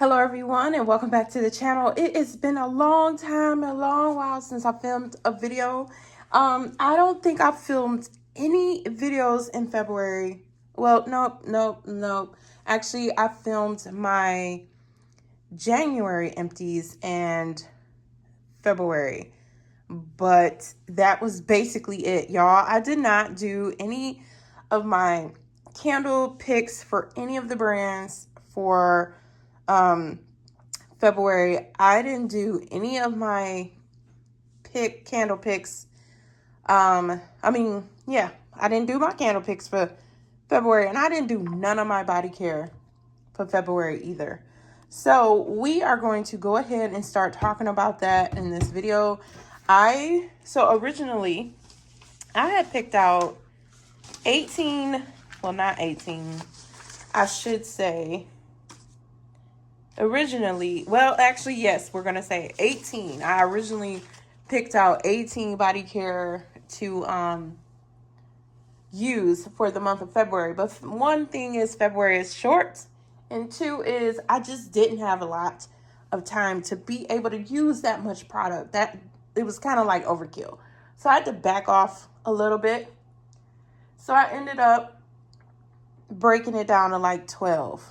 Hello everyone and welcome back to the channel. It has been a long while since I filmed a video. I don't think I filmed any videos in February. Well, nope. Actually, I filmed my January empties and February. But that was basically it, y'all. I did not do any of my candle picks for any of the brands for February. I didn't do any of my candle picks. I didn't do my candle picks for February, and I didn't do none of my body care for February either. So we are going to go ahead and start talking about that in this video. Originally I had picked out 18, well, not 18, I should say originally, well, actually, yes, we're going to say 18. I originally picked out 18 body care to use for the month of February. But one thing is February is short, and two is I just didn't have a lot of time to be able to use that much product. That it was kind of like overkill. So I had to back off a little bit. So I ended up breaking it down to like 12.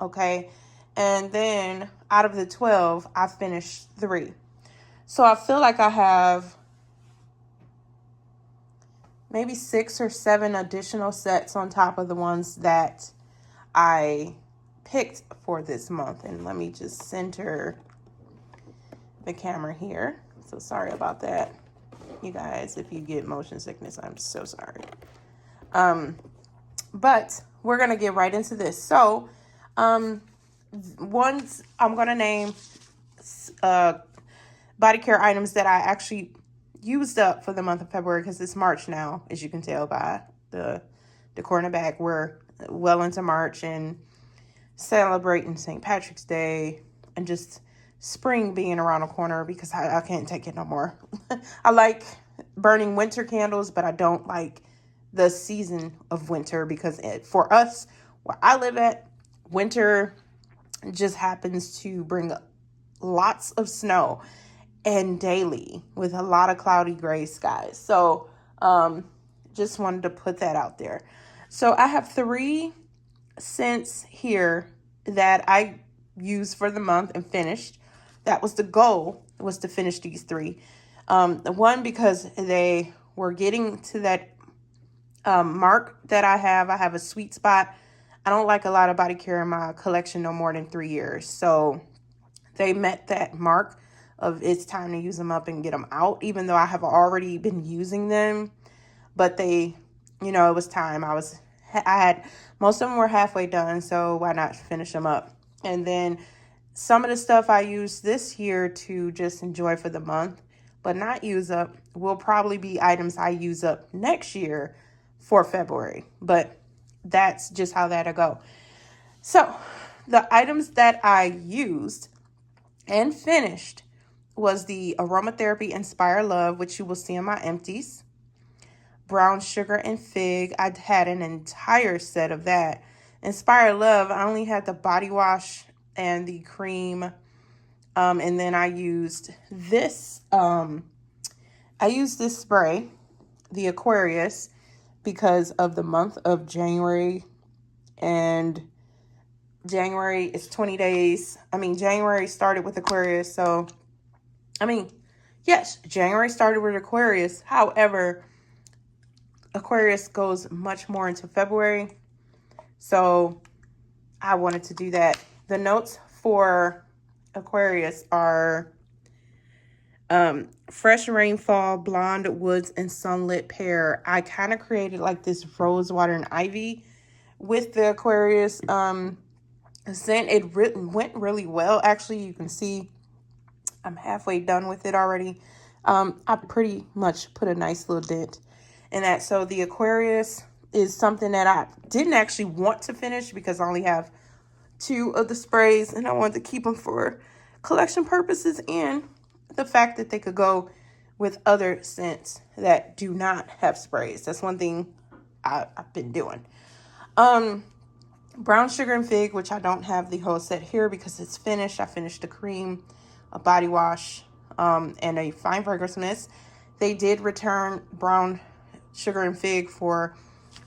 Okay. And then out of the 12, I finished 3. So I feel like I have maybe 6 or 7 additional sets on top of the ones that I picked for this month. And let me just center the camera here. So sorry about that, you guys. If you get motion sickness, I'm so sorry. But we're going to get right into this. So, ones I'm going to name body care items that I actually used up for the month of February, because it's March now, as you can tell by the decor in the back. We're well into March and celebrating St. Patrick's Day and just spring being around the corner, because I can't take it no more. I like burning winter candles, but I don't like the season of winter, because for us, where I live at, winter just happens to bring lots of snow and daily with a lot of cloudy gray skies. So just wanted to put that out there. So I have 3 scents here that I used for the month and finished. That was the goal, was to finish these 3. The one, because they were getting to that mark that I have a sweet spot. I don't like a lot of body care in my collection no more than 3 years. So they met that mark of it's time to use them up and get them out, even though I have already been using them. But it was time. I had, most of them were halfway done, so why not finish them up? And then some of the stuff I used this year to just enjoy for the month, but not use up, will probably be items I use up next year for February. But that's just how that'll go. So the items that I used and finished was the Aromatherapy Inspire Love, which you will see in my empties. Brown Sugar and Fig. I had an entire set of that. Inspire Love, I only had the body wash and the cream. And then I used this. I used this spray, the Aquarius, because of the month of January. And January is 20 days. January started with Aquarius. So, yes, January started with Aquarius. However, Aquarius goes much more into February. So I wanted to do that. The notes for Aquarius are fresh rainfall, blonde woods, and sunlit pear. I kind of created like this rose water and ivy with the Aquarius scent. It went really well. Actually, you can see I'm halfway done with it already. I pretty much put a nice little dent in that. So the Aquarius is something that I didn't actually want to finish, because I only have 2 of the sprays, and I wanted to keep them for collection purposes and the fact that they could go with other scents that do not have sprays. That's one thing I've been doing. Brown Sugar and Fig, which I don't have the whole set here because it's finished. I finished the cream, a body wash, and a fine fragrance mist. They did return Brown Sugar and Fig for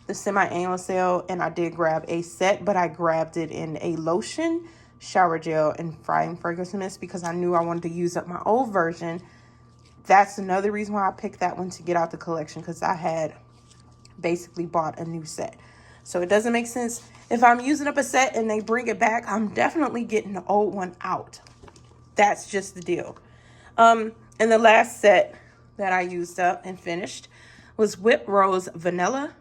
the semi-annual sale, and I did grab a set, but I grabbed it in a lotion, shower gel, and fine fragrance mist because I knew I wanted to use up my old version. That's another reason why I picked that one to get out the collection, because I had basically bought a new set. So it doesn't make sense. If I'm using up a set and they bring it back, I'm definitely getting the old one out. That's just the deal. And the last set that I used up and finished was Whipped Rose Vanilla.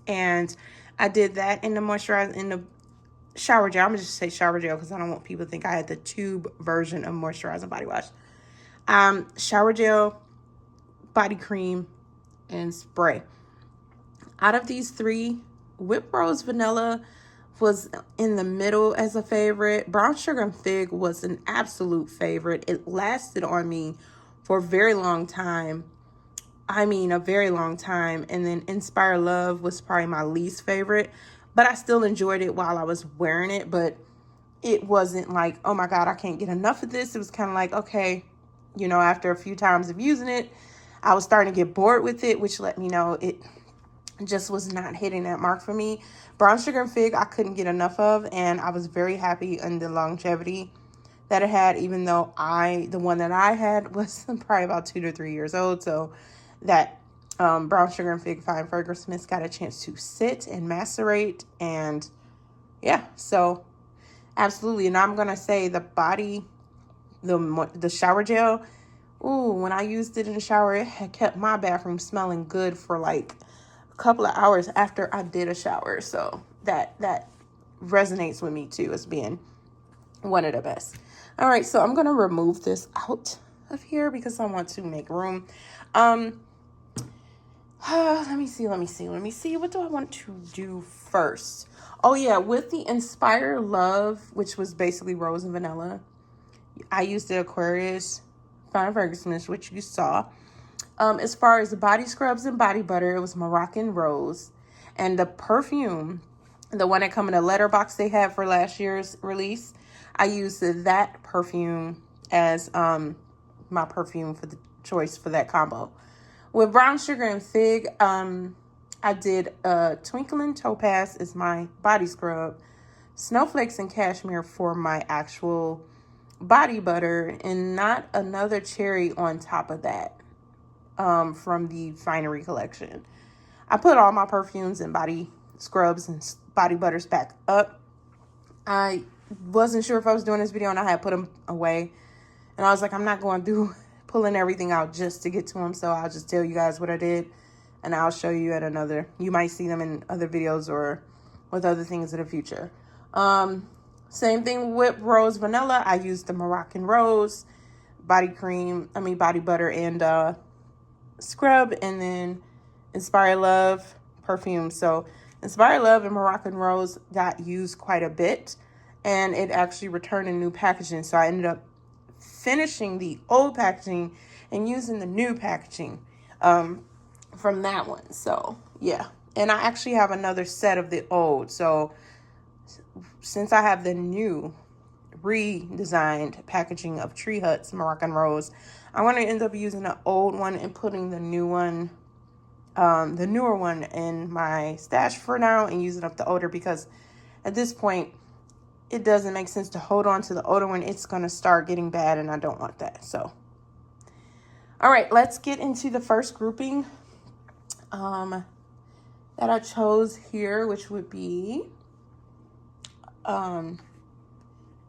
And I did that in the moisturizer, in the shower gel. I'm going to just say shower gel because I don't want people to think I had the tube version of moisturizing body wash. Shower gel, body cream, and spray. Out of these three, Whipped Rose Vanilla was in the middle as a favorite. Brown Sugar and Fig was an absolute favorite. It lasted on me for a very long time. I mean, a very long time. And then Inspire Love was probably my least favorite, but I still enjoyed it while I was wearing it. But it wasn't like, oh my God, I can't get enough of this. It was kind of like, okay, you know, after a few times of using it, I was starting to get bored with it, which let me know it just was not hitting that mark for me. Brown Sugar and Fig, I couldn't get enough of, and I was very happy in the longevity that it had, even though the one that I had was probably about 2 to 3 years old. So that Brown Sugar and Fig Fine Fragrance Mist got a chance to sit and macerate, and yeah, so absolutely. And I'm gonna say the shower gel, ooh, when I used it in the shower, it had kept my bathroom smelling good for like a couple of hours after I did a shower. So that resonates with me too as being one of the best. All right, so I'm gonna remove this out of here because I want to make room. Let me see. What do I want to do first? Oh yeah, with the Inspire Love, which was basically rose and vanilla, I used the Aquarius Fine Fragrance Mist, which you saw. As far as the body scrubs and body butter, it was Moroccan Rose. And the perfume, the one that come in a letterbox they had for last year's release, I used that perfume as my perfume for the choice for that combo. With Brown Sugar and Fig, I did Twinkling Topaz as my body scrub, Snowflakes and Cashmere for my actual body butter, and not another cherry on top of that from the Finery collection. I put all my perfumes and body scrubs and body butters back up. I wasn't sure if I was doing this video, and I had put them away, and I was like, I'm not going through pulling everything out just to get to them, so I'll just tell you guys what I did, and I'll show you at another. You might see them in other videos or with other things in the future. Same thing with Rose Vanilla. I used the Moroccan Rose body butter and scrub, and then Inspire Love perfume. So Inspire Love and Moroccan Rose got used quite a bit, and it actually returned in new packaging. So I ended up finishing the old packaging and using the new packaging from that one. So yeah, and I actually have another set of the old. So since I have the new redesigned packaging of Tree Hut's Moroccan Rose, I'm going to end up using the old one and putting the new one, the newer one in my stash for now and using up the older, because at this point it doesn't make sense to hold on to the older one. It's going to start getting bad, and I don't want that. So, all right, let's get into the first grouping that I chose here, which would be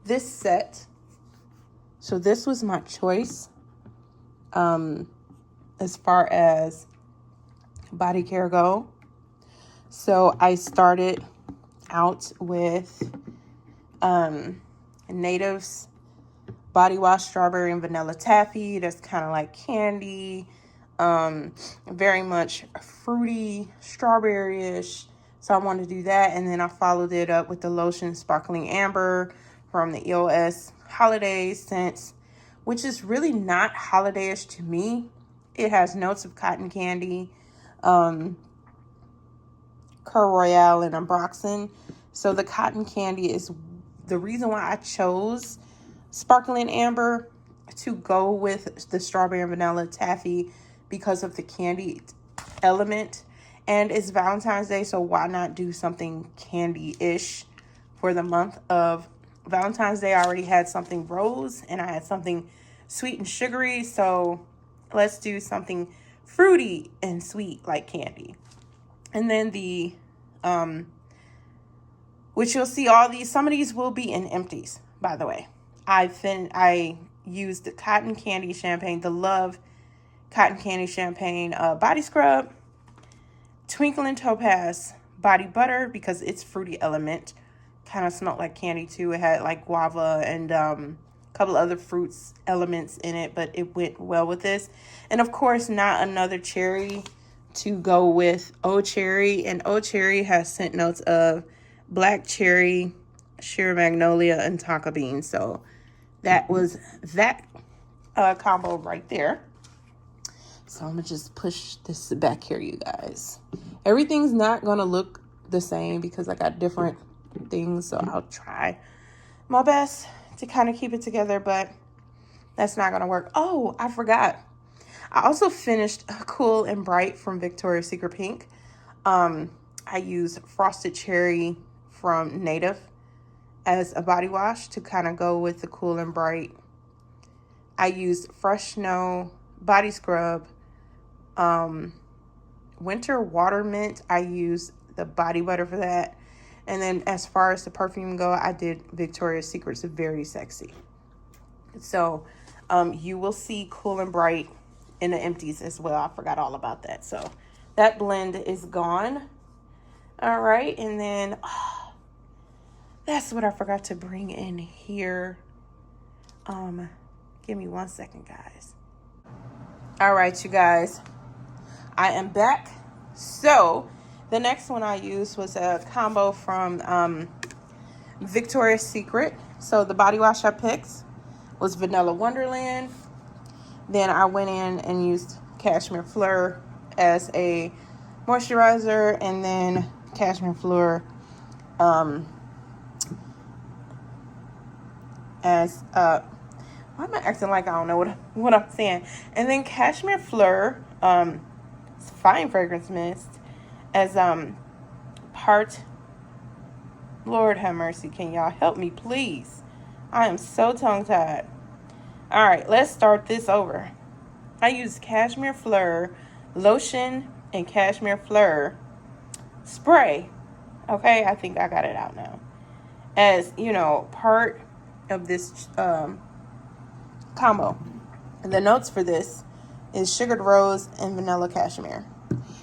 this set. So this was my choice as far as body care go. So I started out with Native's body wash, strawberry and vanilla taffy. That's kind of like candy, very much fruity, strawberry-ish. So I wanted to do that, and then I followed it up with the lotion Sparkling Amber from the EOS Holiday Scents, which is really not holiday-ish to me. It has notes of cotton candy, Cur Royale, and Ambroxan. So the cotton candy is the reason why I chose sparkling amber to go with the strawberry and vanilla taffy, because of the candy element. And it's Valentine's Day, so why not do something candy-ish for the month of Valentine's Day? I already had something rose and I had something sweet and sugary, so let's do something fruity and sweet like candy. And then the which you'll see all these, some of these will be in Empties, by the way. I used the cotton candy champagne, the Love cotton candy champagne body scrub, Twinkling Topaz body butter, because it's fruity element, kind of smelled like candy too. It had like guava and a couple other fruits elements in it, but it went well with this. And of course, not another cherry to go with O Cherry, and O Cherry has scent notes of black cherry, sheer magnolia, and tonka bean. So that was that combo right there. So I'm gonna just push this back here, you guys. Everything's not gonna look the same because I got different things, so I'll try my best to kind of keep it together, but that's not gonna work. Oh, I forgot. I also finished Cool and Bright from Victoria's Secret Pink. I used Frosted Cherry from Native as a body wash to kind of go with the Cool and Bright. I used Fresh Snow body scrub. Winter Water Mint, I used the body butter for that. And then as far as the perfume go, I did Victoria's Secret's Very Sexy. So you will see Cool and Bright in the Empties as well. I forgot all about that. So that blend is gone. All right, and then that's what I forgot to bring in here. Give me 1 second, guys. All right, you guys, I am back. So the next one I used was a combo from Victoria's Secret. So the body wash I picked was Vanilla Wonderland. Then I went in and used Cashmere Fleur as a moisturizer, and then Cashmere Fleur as why am I acting like I don't know what I'm saying? And then Cashmere Fleur Fine Fragrance Mist as part. Lord have mercy, can y'all help me, please? I am so tongue-tied. All right, let's start this over. I used Cashmere Fleur lotion and Cashmere Fleur spray. Okay, I think I got it out now. As, you know, part of this combo. And the notes for this is sugared rose and vanilla cashmere.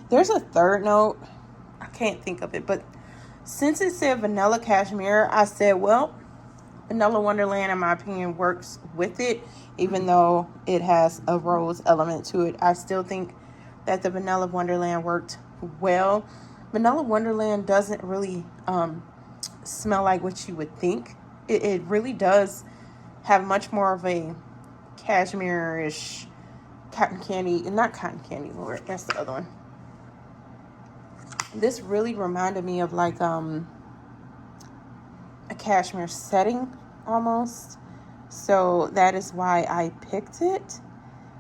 There's a third note. I can't think of it, but since it said vanilla cashmere, I said, well, Vanilla Wonderland, in my opinion, works with it, even though it has a rose element to it. I still think that the Vanilla Wonderland worked well. Vanilla Wonderland doesn't really smell like what you would think. It really does have much more of a cashmere-ish cotton candy. Not cotton candy, Lord. That's the other one. This really reminded me of like a cashmere setting almost. So that is why I picked it.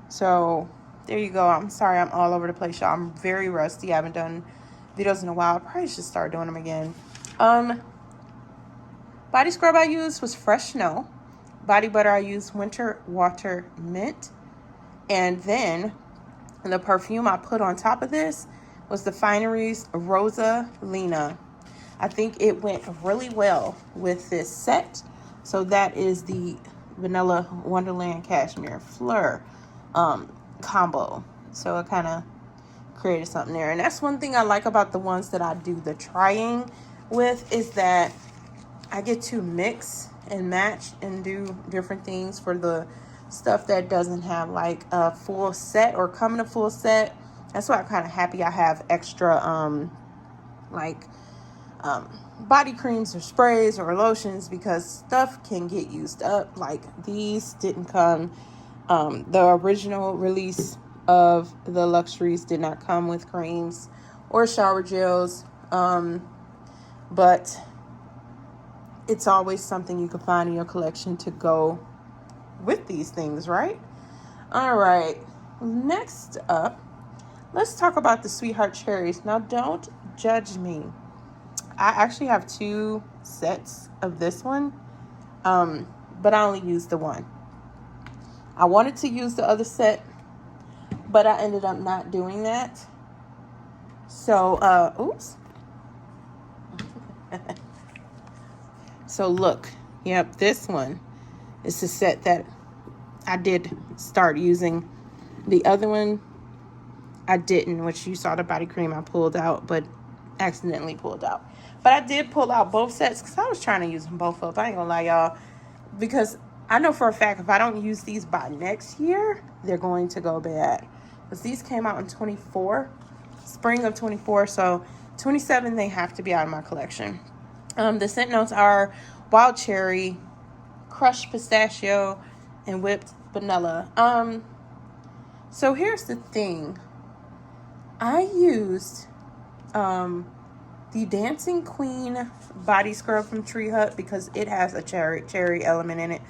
So there you go. I'm sorry I'm all over the place, y'all. I'm very rusty. I haven't done videos in a while. I probably should start doing them again. Body scrub I used was Fresh Snow. Body butter I used Winter Water Mint. And then the perfume I put on top of this was the Fineries Rosa Lena. I think it went really well with this set. So that is the Vanilla Wonderland Cashmere Fleur combo. So it kind of created something there. And that's one thing I like about the ones that I do the trying with, is that I get to mix and match and do different things for the stuff that doesn't have like a full set or come in a full set. That's why I'm kind of happy I have extra body creams or sprays or lotions, because stuff can get used up. Like these didn't come, the original release of the Luxuries did not come with creams or shower gels, but it's always something you can find in your collection to go with these things, right? All right. Next up, let's talk about the Sweetheart Cherries. Now, don't judge me. I actually have 2 sets of this one, but I only used the one. I wanted to use the other set, but I ended up not doing that. So, oops. So look, yep, this one is the set that I did start using. The other one, I didn't, which you saw the body cream I pulled out, but accidentally pulled out. But I did pull out both sets because I was trying to use them both up. I ain't gonna lie, y'all. Because I know for a fact if I don't use these by next year, they're going to go bad. Because these came out in 24, spring of 24. So 27, they have to be out of my collection. The scent notes are wild cherry, crushed pistachio, and whipped vanilla. So here's the thing. I used the Dancing Queen body scrub from Tree Hut because it has a cherry element in it.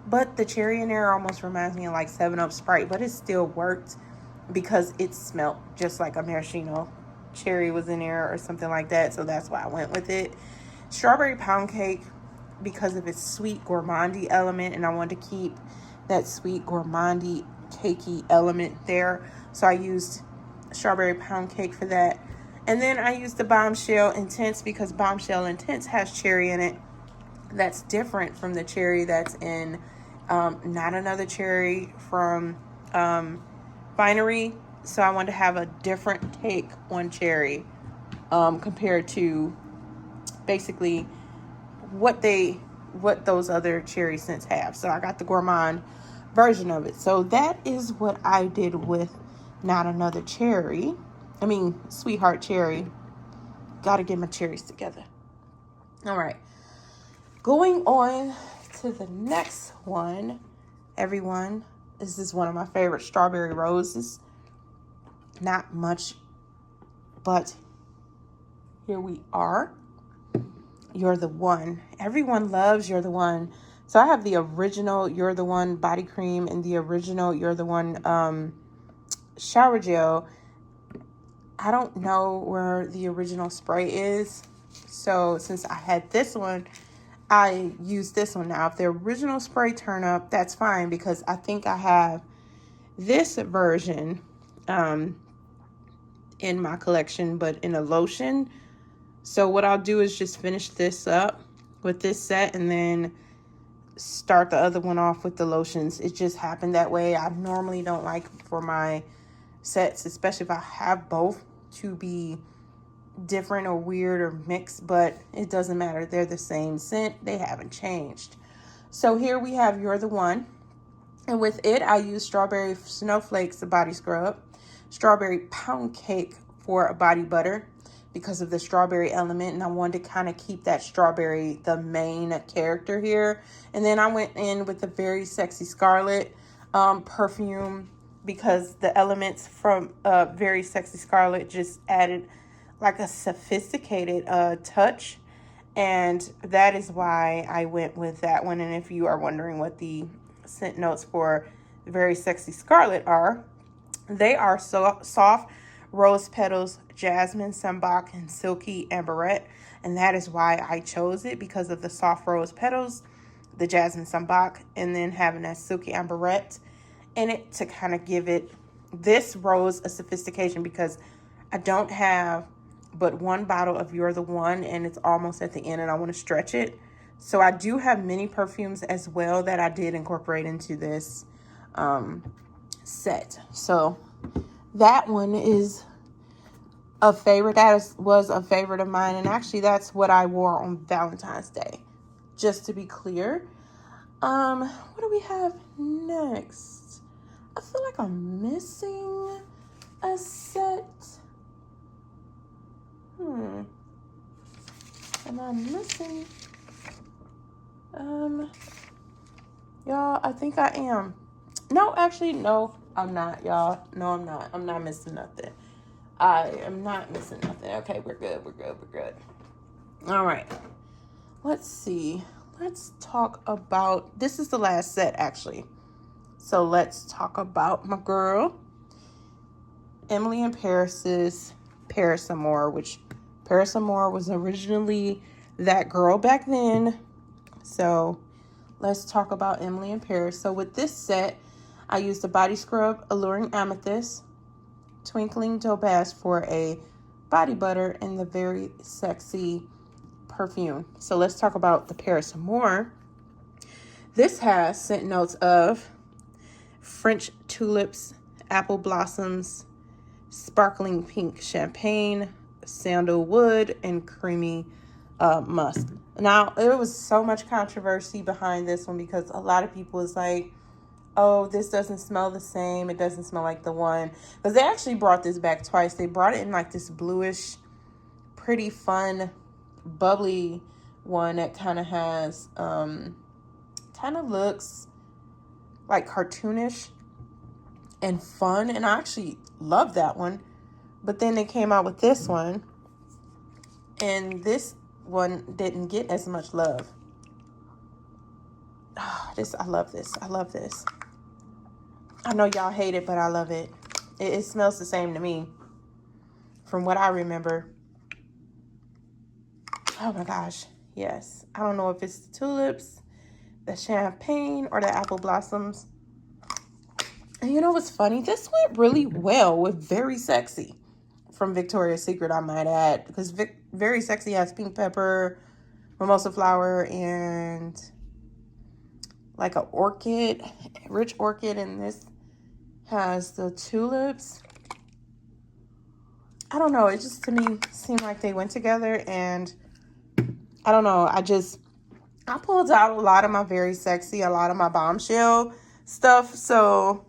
But the cherry in there almost reminds me of like 7-Up Sprite, but it still worked because it smelled just like a maraschino cherry was in there or something like that. So that's why I went with it. Strawberry pound cake because of its sweet gourmandy element, and I wanted to keep that sweet gourmandy cakey element there. So I used strawberry pound cake for that. And then I used the Bombshell Intense because Bombshell Intense has cherry in it. That's different from the cherry that's in Not Another Cherry from Finery. So I wanted to have a different take on cherry compared to basically what those other cherry scents have. So I got the gourmand version of it. So that is what I did with Not Another Cherry. I mean, Sweetheart Cherry. Gotta get my cherries together. All right. Going on to the next one, everyone. This is one of my favorite strawberry roses. Not much, but here we are. You're the One. Everyone loves You're the One. So I have the original You're the One body cream and the original You're the One shower gel. I don't know where the original spray is. So since I had this one, I used this one. Now, if the original spray turn up, that's fine because I think I have this version in my collection, but in a lotion. So what I'll do is just finish this up with this set and then start the other one off with the lotions. It just happened that way. I normally don't like for my sets, especially if I have both, to be different or weird or mixed, but it doesn't matter. They're the same scent. They haven't changed. So here we have You're the One. And with it, I use Strawberry Snowflakes, the body scrub, Strawberry Pound Cake for a body butter because of the strawberry element. And I wanted to kind of keep that strawberry, the main character here. And then I went in with the Very Sexy Scarlet perfume because the elements from Very Sexy Scarlet just added like a sophisticated touch. And that is why I went with that one. And if you are wondering what the scent notes for Very Sexy Scarlet are, they are soft rose petals, jasmine, sambac, and silky amberette. And that is why I chose it, because of the soft rose petals, the jasmine sambac, and then having that silky amberette in it to kind of give it this rose a sophistication, because I don't have but one bottle of You're the One and it's almost at the end and I want to stretch it. So I do have many perfumes as well that I did incorporate into this set. So that one is a favorite. Was a favorite of mine. And actually that's what I wore on Valentine's Day. Just to be clear. What do we have next? I feel like I'm missing a set. Am I missing? Y'all, I think I am. No, actually, no, I'm not, y'all. No, I'm not. I'm not missing nothing. I am not missing nothing. Okay, we're good. All right. let's see. Let's talk about, this is the last set actually. So let's talk about my girl, Emily in Paris's Paris Amour, which Paris Amour was originally that girl back then. So let's talk about Emily in Paris. So with this set, I used the body scrub Alluring Amethyst, Twinkling Topaz for a body butter, and the Very Sexy perfume. So let's talk about the Paris Amour. This has scent notes of French tulips, apple blossoms, sparkling pink champagne, sandalwood, and creamy musk. Now, there was so much controversy behind this one because a lot of people was like, oh, this doesn't smell the same. It doesn't smell like the one. Because they actually brought this back twice. They brought it in like this bluish, pretty fun, bubbly one that kind of has, kind of looks like cartoonish and fun. And I actually love that one. But then they came out with this one. And this one didn't get as much love. Oh, I love this. I love this. I know y'all hate it, but I love it. It smells the same to me from what I remember. Oh my gosh. Yes. I don't know if it's the tulips, the champagne, or the apple blossoms. And you know what's funny? This went really well with Very Sexy from Victoria's Secret, I might add. Because Very Sexy has pink pepper, mimosa flower, and like an orchid, rich orchid. And this has the tulips. I don't know. It just, to me, seemed like they went together. And I don't know. I pulled out a lot of my Very Sexy, a lot of my Bombshell stuff. So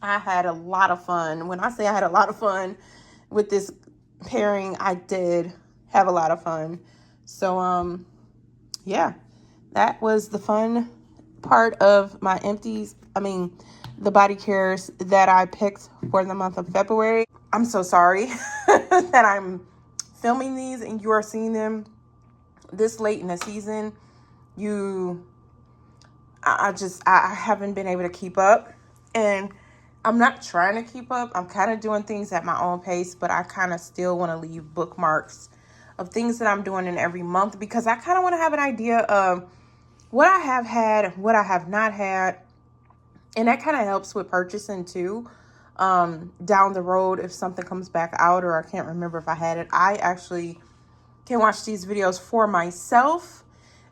I had a lot of fun. When I say I had a lot of fun with this pairing, I did have a lot of fun. So, yeah, that was the fun part of my the body cares that I picked for the month of February. I'm so sorry that I'm filming these and you are seeing them this late in the season. I haven't been able to keep up, and I'm not trying to keep up. I'm kind of doing things at my own pace, but I kind of still want to leave bookmarks of things that I'm doing in every month because I kind of want to have an idea of what I have had, what I have not had. And that kind of helps with purchasing too. Down the road, if something comes back out or I can't remember if I had it, I actually can watch these videos for myself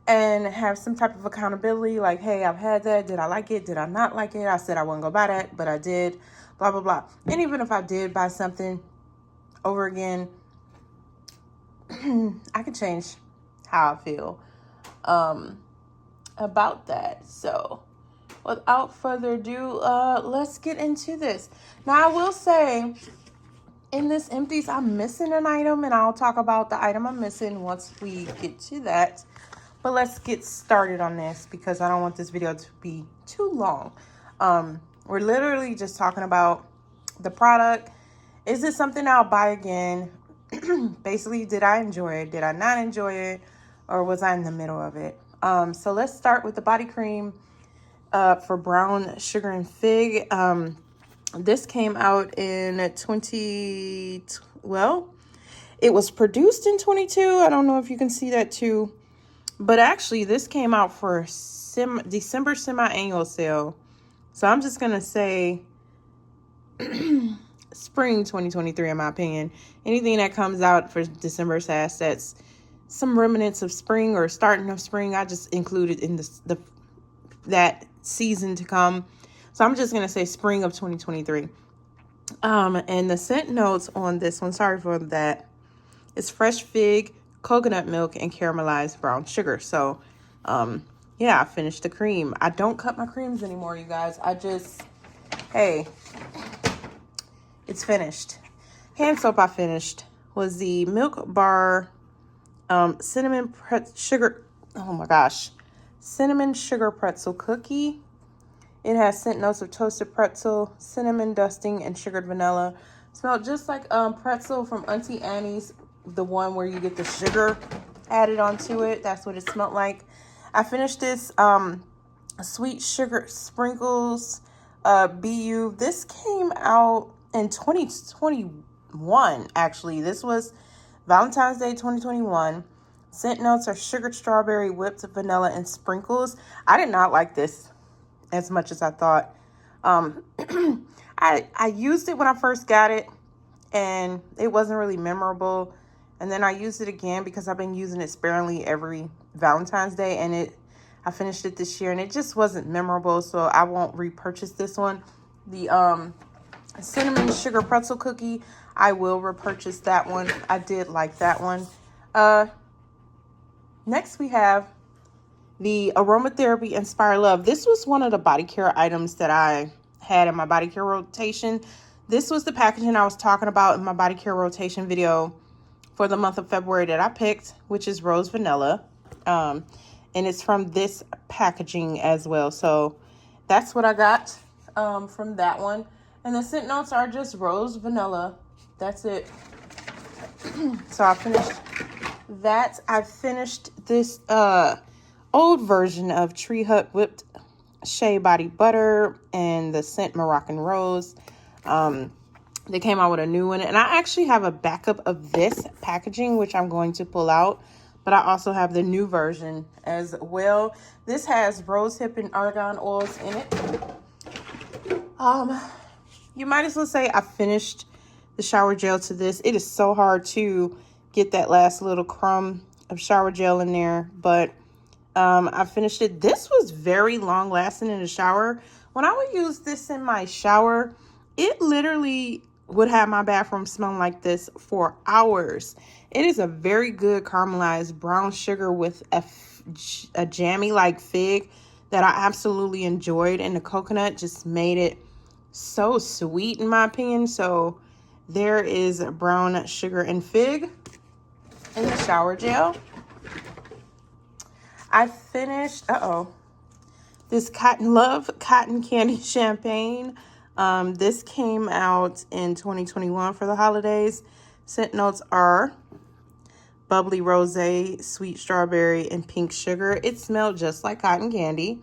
and have some type of accountability. Like, hey, I've had that. Did I like it? Did I not like it? I said I wasn't going to buy that, but I did. Blah, blah, blah. And even if I did buy something over again, I could change how I feel about that. So without further ado, let's get into this. Now, I will say, in this Empties, I'm missing an item, and I'll talk about the item I'm missing once we get to that. But let's get started on this because I don't want this video to be too long. We're literally just talking about the product. Is it something I'll buy again? Basically, did I enjoy it? Did I not enjoy it? Or was I in the middle of it? So let's start with the body cream for brown sugar and fig. This came out in it was produced in 22. I don't know if you can see that too. But actually, this came out for December semi-annual sale. So I'm just going to say spring 2023, in my opinion. Anything that comes out for December has that's some remnants of spring or starting of spring. I just included in that season to come. So I'm just going to say spring of 2023. And the scent notes on this one, sorry for that, is fresh fig, coconut milk, and caramelized brown sugar. So, yeah, I finished the cream. I don't cut my creams anymore, you guys. Hey, it's finished. Hand soap I finished was the Milk Bar cinnamon sugar pretzel cookie. It has scent notes of toasted pretzel, cinnamon dusting, and sugared vanilla. Smelled just like pretzel from Auntie Annie's, the one where you get the sugar added onto it. That's what it smelled like. I finished this Sweet Sugar Sprinkles BU. This came out in 2021, actually. This was Valentine's Day 2021. Scent notes are sugared strawberry, whipped vanilla, and sprinkles. I did not like this as much as I thought. I used it when I first got it, and it wasn't really memorable. And then I used it again because I've been using it sparingly every Valentine's Day, and I finished it this year, and it just wasn't memorable, so I won't repurchase this one. The cinnamon sugar pretzel cookie, I will repurchase that one. I did like that one. Next we have the Aromatherapy Inspire Love. This was one of the body care items that I had in my body care rotation. This was the packaging I was talking about in my body care rotation video for the month of February that I picked, which is Rose Vanilla. And it's from this packaging as well. So that's what I got from that one. And the scent notes are just Rose Vanilla. That's it. So I finished that. I finished this old version of Tree Hut Whipped Shea Body Butter and the scent Moroccan Rose. They came out with a new one, and I actually have a backup of this packaging, which I'm going to pull out, but I also have the new version as well. This has rosehip and argan oils in it. You might as well say I finished the shower gel to this. It is so hard to get that last little crumb of shower gel in there, but I finished it. This was very long lasting in the shower. When I would use this in my shower, it literally would have my bathroom smelling like this for hours. It is a very good caramelized brown sugar with a jammy like fig that I absolutely enjoyed, and the coconut just made it so sweet in my opinion. So there is brown sugar and fig in the shower gel. I finished this Cotton Candy Champagne. This came out in 2021 for the holidays. Scent notes are bubbly rosé, sweet strawberry, and pink sugar. It smelled just like cotton candy.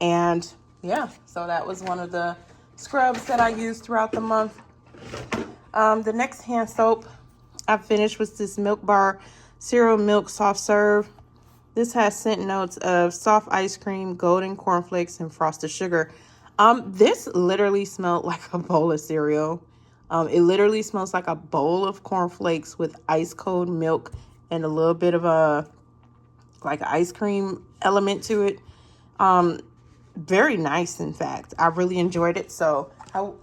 And yeah, so that was one of the scrubs that I used throughout the month. The next hand soap I finished was this Milk Bar Cereal Milk Soft Serve. This has scent notes of soft ice cream, golden cornflakes, and frosted sugar. This literally smelled like a bowl of cereal. It literally smells like a bowl of cornflakes with ice cold milk and a little bit of a like ice cream element to it. Very nice, in fact. I really enjoyed it. So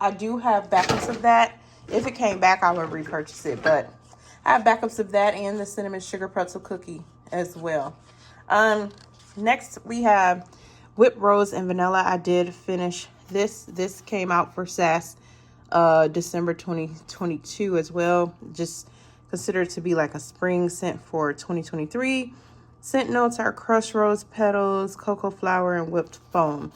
I do have backups of that. If it came back, I would repurchase it. But I have backups of that and the cinnamon sugar pretzel cookie as well. Next we have Whipped Rose and Vanilla. I did finish this. This came out for SAS December 2022 as well. Just considered to be like a spring scent for 2023. Scent notes are crushed rose petals, cocoa flower, and whipped foam.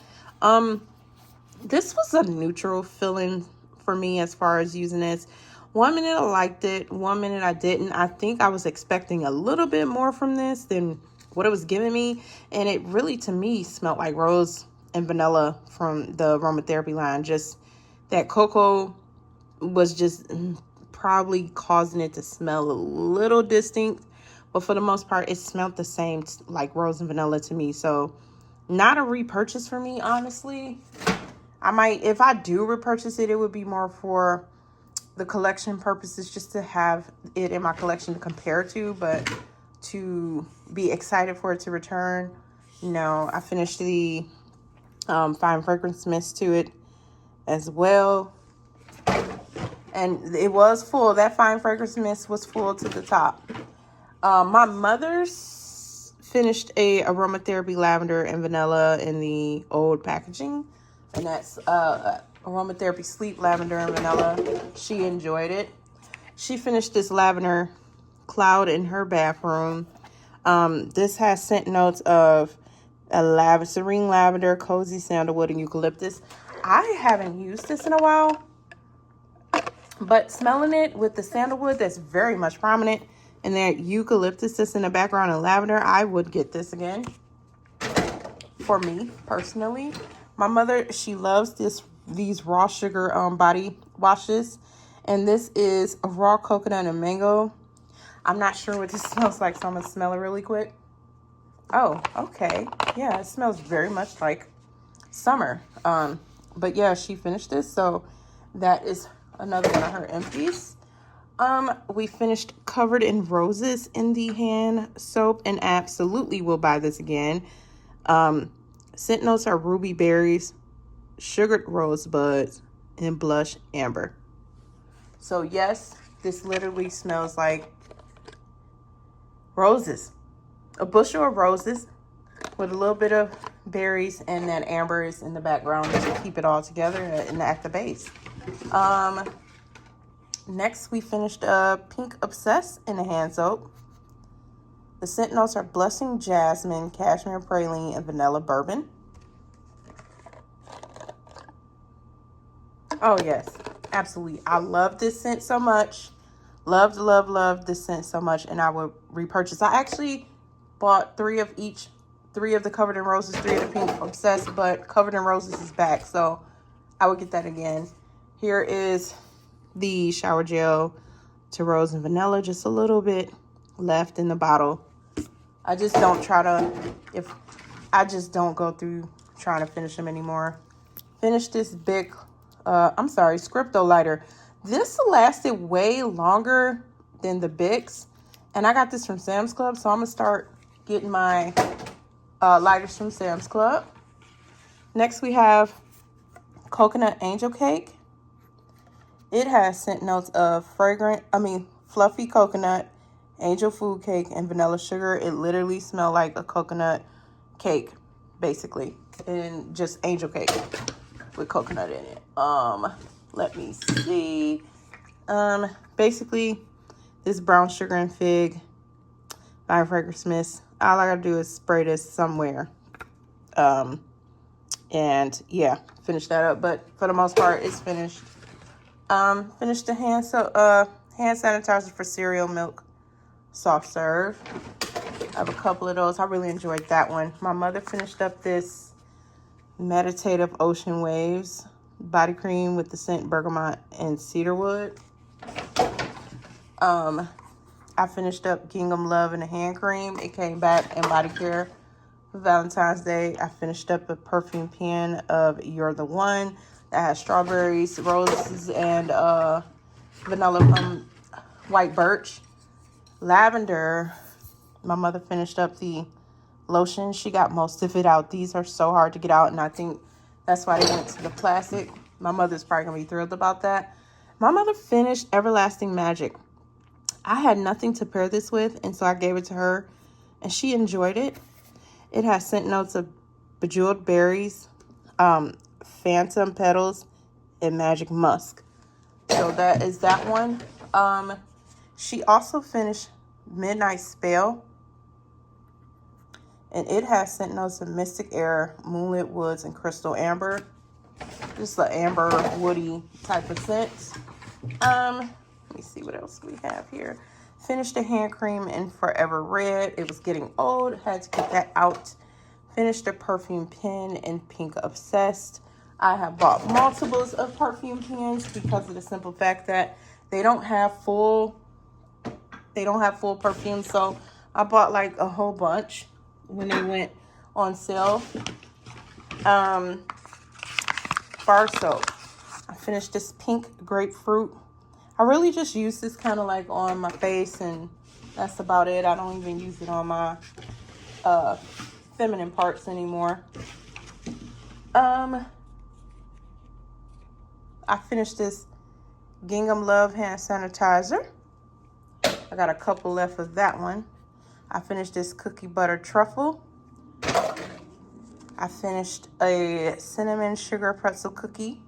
This was a neutral feeling for me as far as using this. 1 minute I liked it, 1 minute I didn't. I think I was expecting a little bit more from this than what it was giving me, and it really to me smelled like rose and vanilla from the aromatherapy line. Just that cocoa was just probably causing it to smell a little distinct, but for the most part it smelled the same like rose and vanilla to me. So not a repurchase for me, honestly. I might, if I do repurchase it, it would be more for the collection purposes, just to have it in my collection to compare to, but to be excited for it to return, no. I finished the fine fragrance mist to it as well, and it was full. That fine fragrance mist was full to the top. My mother's finished a aromatherapy lavender and vanilla in the old packaging, and that's aromatherapy sleep lavender and vanilla. She enjoyed it. She finished this lavender cloud in her bathroom. This has scent notes of a serene lavender, cozy sandalwood, and eucalyptus. I haven't used this in a while, but smelling it with the sandalwood that's very much prominent And that eucalyptus that's in the background and lavender, I would get this again. For me, personally. My mother, she loves these raw sugar body washes. And this is a raw coconut and mango. I'm not sure what this smells like, so I'm going to smell it really quick. Oh, okay. Yeah, it smells very much like summer. But yeah, she finished this, so that is another one of her empties. We finished Covered in Roses in the hand soap, and absolutely will buy this again. Scent notes are ruby berries, sugared rosebuds, and blush amber. So yes, this literally smells like roses. A bushel of roses with a little bit of berries, and then amber is in the background to keep it all together and at the base. Next, we finished Pink Obsessed in a hand soap. The scent notes are Blessing Jasmine, Cashmere Praline, and Vanilla Bourbon. Oh, yes. Absolutely. I love this scent so much. Love this scent so much, and I would repurchase. I actually bought three of the Covered in Roses, 3 of the Pink Obsessed, but Covered in Roses is back, so I would get that again. Here is the shower gel to rose and vanilla, just a little bit left in the bottle. I just don't go through trying to finish them anymore. Finish this big, Scripto lighter. This lasted way longer than the Bics, and I got this from Sam's Club, so I'm gonna start getting my lighters from Sam's Club. Next, we have Coconut Angel Cake. It has scent notes of fluffy coconut, angel food cake, and vanilla sugar. It literally smells like a coconut cake, basically, and just angel cake with coconut in it. Let me see. Basically, this brown sugar and fig by Fragrance Smith. All I gotta do is spray this somewhere. And yeah, finish that up. But for the most part, it's finished. Finished the hand sanitizer for cereal milk soft serve. I have a couple of those. I really enjoyed that one. My mother finished up this Meditative Ocean Waves body cream with the scent bergamot and cedarwood. I finished up Gingham Love and a hand cream. It came back in body care for Valentine's Day. I finished up a perfume pen of You're the One that has strawberries, roses, and vanilla from white birch. Lavender. My mother finished up the lotion. She got most of it out. These are so hard to get out, and I think that's why they went to the plastic. My mother's probably going to be thrilled about that. My mother finished Everlasting Magic. I had nothing to pair this with, and so I gave it to her, and she enjoyed it. It has scent notes of bejeweled berries, phantom petals, and magic musk. So that is that one. She also finished Midnight Spell, and it has scent notes of Mystic Air, Moonlit Woods, and Crystal Amber. Just an amber, woody type of scent. Let me see what else we have here. Finished the hand cream in Forever Red. It was getting old. Had to get that out. Finished the perfume pen in Pink Obsessed. I have bought multiples of perfume pens because of the simple fact that they don't have full perfume. So I bought like a whole bunch when they went on sale. Bar soap. I finished this pink grapefruit. I really just use this kind of like on my face, and that's about it. I don't even use it on my feminine parts anymore. I finished this Gingham Love hand sanitizer. I got a couple left of that one. I finished this cookie butter truffle. I finished a cinnamon sugar pretzel cookie.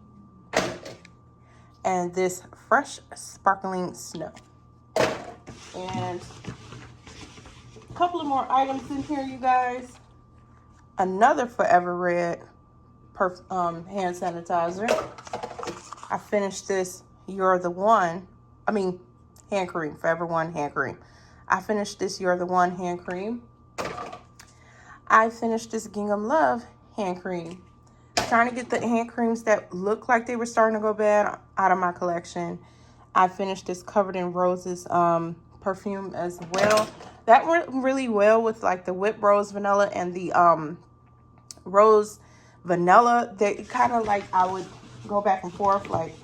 And this fresh sparkling snow. And a couple of more items in here, you guys. Another Forever Red hand sanitizer. I finished this You're the One. Hand cream. Forever One hand cream. I finished this You're the One hand cream. I finished this Gingham Love hand cream. Trying to get the hand creams that look like they were starting to go bad out of my collection. I finished this Covered in Roses perfume as well. That went really well with like the whipped rose vanilla and the rose vanilla. They kind of like, I would go back and forth like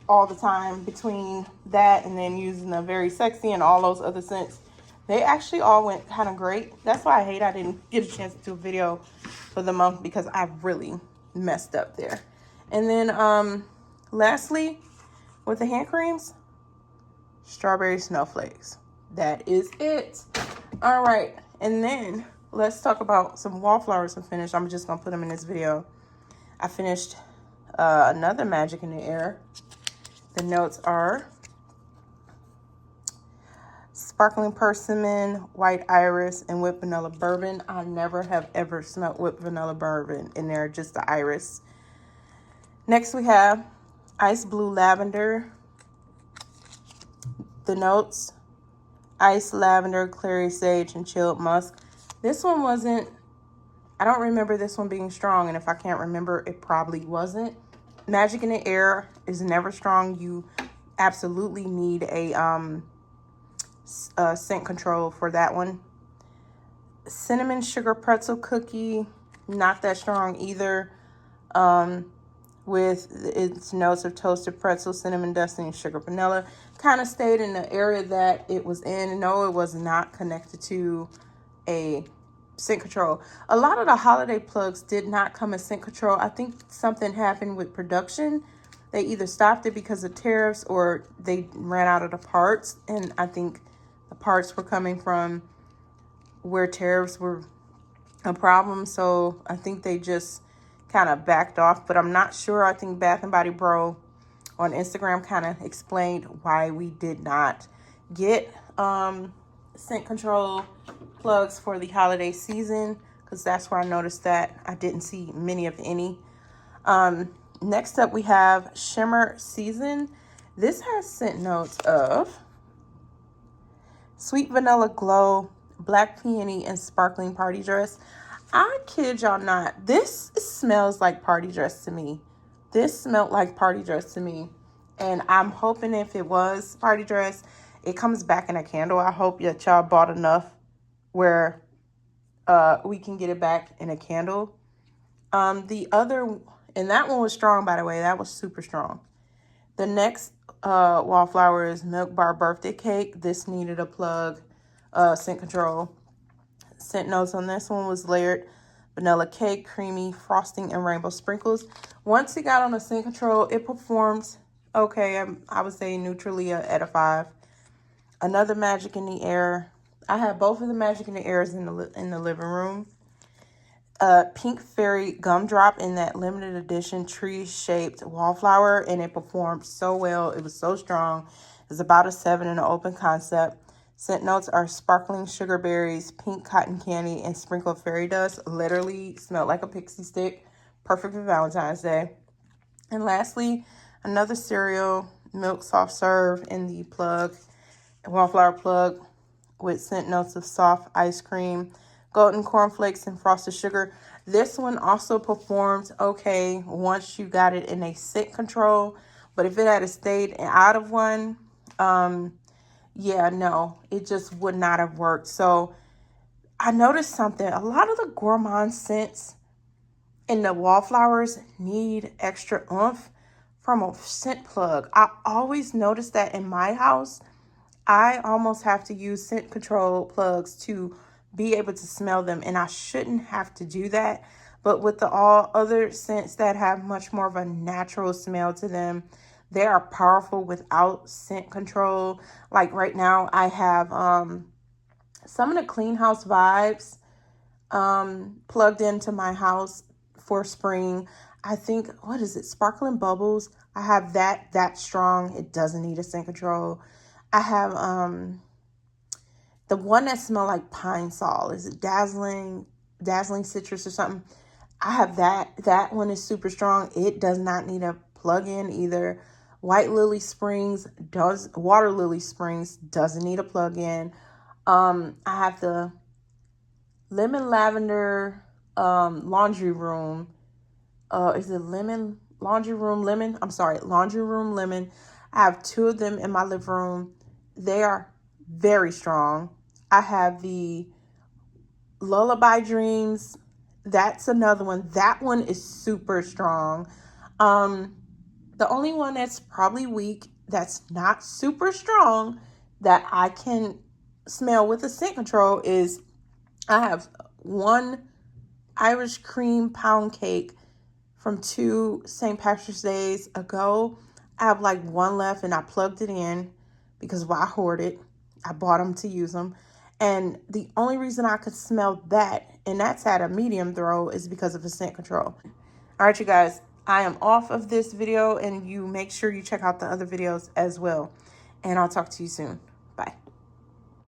all the time between that and then using the Very Sexy and all those other scents. They actually all went kind of great. That's why I didn't get a chance to do a video for the month, because I really messed up there. And then lastly, with the hand creams, strawberry snowflakes. That is it. All right, and then let's talk about some wallflowers I finished. I'm just gonna put them in this video. I finished another Magic in the Air. The notes are sparkling persimmon, white iris, and whipped vanilla bourbon. I never have ever smelled whipped vanilla bourbon in there, just the iris. Next we have ice blue lavender. The notes, ice lavender, clary sage, and chilled musk. This one wasn't, I don't remember this one being strong, and if I can't remember, it probably wasn't. Magic in the Air is never strong. You absolutely need a scent control for that one. Cinnamon sugar pretzel cookie, not that strong either. With its notes of toasted pretzel, cinnamon dusting, and sugar vanilla. Kind of stayed in the area that it was in. No, it was not connected to a scent control. A lot of the holiday plugs did not come as scent control. I think something happened with production. They either stopped it because of tariffs or they ran out of the parts. And I think the parts were coming from where tariffs were a problem. So I think they just kind of backed off, but I'm not sure. I think Bath and Body Bro on Instagram kind of explained why we did not get scent control plugs for the holiday season, because that's where I noticed that I didn't see many of any. Next up we have Shimmer Season. This has scent notes of sweet vanilla glow, black peony, and sparkling party dress. I kid y'all not, this smells like party dress to me. This smelled like party dress to me. And I'm hoping if it was party dress, it comes back in a candle. I hope that y'all bought enough where we can get it back in a candle. The other, and that one was strong, by the way. That was super strong. The next wallflower is Milk Bar Birthday Cake. This needed a plug, scent control. Scent notes on this one was layered vanilla cake, creamy frosting, and rainbow sprinkles. Once it got on the scent control, it performed okay. I would say neutrally at a 5. Another Magic in the Air. I have both of the Magic in the Airs in the living room. Pink Fairy Gumdrop in that limited edition tree-shaped wallflower, and it performed so well. It was so strong. It's about a 7 in an open concept. Scent notes are sparkling sugar berries, pink cotton candy, and sprinkled fairy dust. Literally smelled like a pixie stick. Perfect for Valentine's Day. And lastly, another cereal, milk soft serve in the plug, wallflower plug, with scent notes of soft ice cream, golden cornflakes, and frosted sugar. This one also performed okay once you got it in a scent control. But if it had stayed out of one, yeah, no, it just would not have worked. So I noticed something. A lot of the gourmand scents in the wallflowers need extra oomph from a scent plug. I always notice that in my house. I almost have to use scent control plugs to be able to smell them, and I shouldn't have to do that. But with the all other scents that have much more of a natural smell to them, they are powerful without scent control. Like right now, I have some of the Clean House Vibes plugged into my house for spring. I think, what is it? Sparkling Bubbles. I have that strong. It doesn't need a scent control. I have the one that smells like pine sol. Is it dazzling citrus or something? I have that. That one is super strong. It does not need a plug-in either. Water Lily Springs doesn't need a plug-in. I have the lemon lavender laundry room. Is it lemon laundry room lemon? I'm sorry, laundry room lemon. I have 2 of them in my living room. They are very strong. I have the Lullaby Dreams. That's another one. That one is super strong. The only one that's probably weak, that's not super strong, that I can smell with the scent control is I have 1 Irish cream pound cake from 2 St. Patrick's Days ago. I have like 1 left and I plugged it in because why hoard it? I bought them to use them. And the only reason I could smell that, and that's at a medium throw, is because of the scent control. All right, you guys, I am off of this video, and you make sure you check out the other videos as well. And I'll talk to you soon.